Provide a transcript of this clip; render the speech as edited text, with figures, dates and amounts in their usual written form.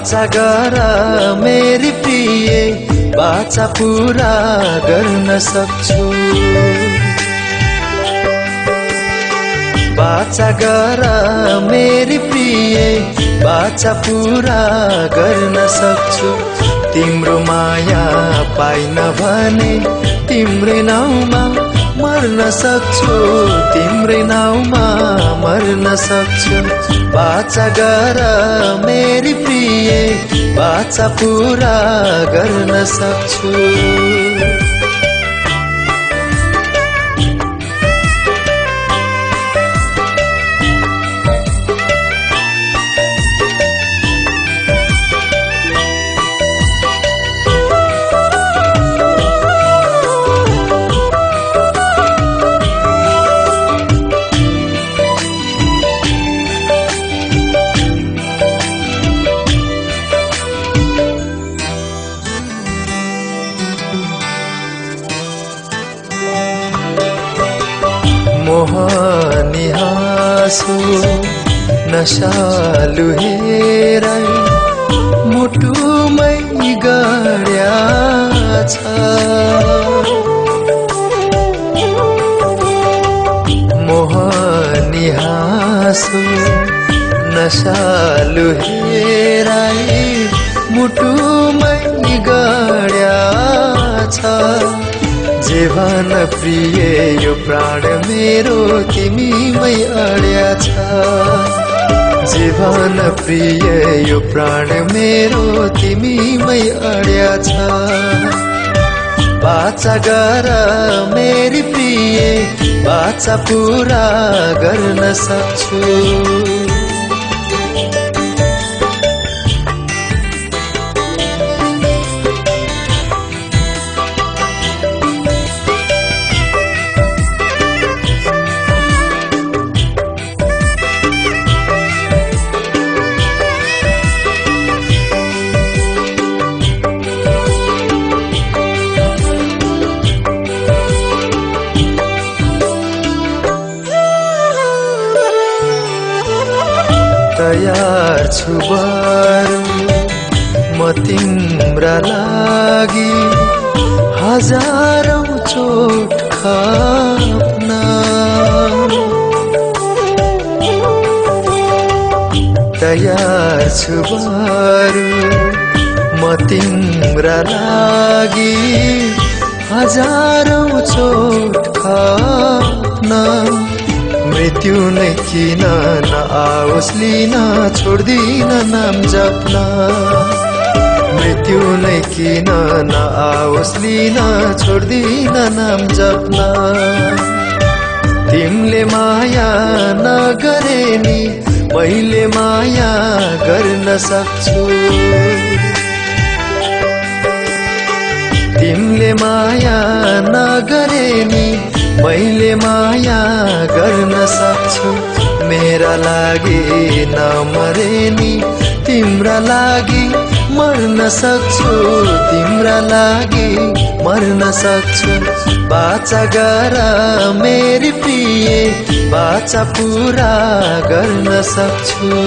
बाचा गर मेरी प्रिय, बाचा पूरा गर्न सक्छु। बाचा गर मेरी प्रिय, बाचा पूरा गर्न सक्छु। तिम्रो माया पाइन भने तिम्रै नाउँमा मर्न सक्छु, तिम्रै नाउँमा मर्न सक्छु। बाचा गर मेरी प्रिय, बाचा पूरा गर्न सक्छु। मोहनी हाँसो नशालु हेराई मुटुमै गड्या छ। मोहनी हाँसो नशालु हेराई मुटुमै गड्या छ। जीवन प्रिय यो प्राण मेरो तिमीमै अड्या छ। जीवन प्रिय यो प्राण मेरो तिमीमै अड्या छ। बाचा गर मेरी प्रिय, बाचा पूरा गर्न सक्छु। तयार छु बरु म तिम्रा लागि हजारौं चोट खाप्न। तयार छु बरु म तिम्रा लागि हजारौं चोट खाप्न। मृत्यु नै किन नआओस् लिन छोड्दिन नाम जप्न। मृत्यु नै किन नआओस् लिन छोड्दिन नाम जप्न। तिमीले माया नगरे नि मैले माया गर्न सक्छु। तिमीले माया नगरे नि मैले माया गर्न सक्छु। मेरा लागि नमरे नि तिम्रा लागि मर्न सक्छु, तिम्रा लागि मर्न सक्छु। बाचा गर मेरी प्रिय, बाचा पूरा गर्न सक्छु।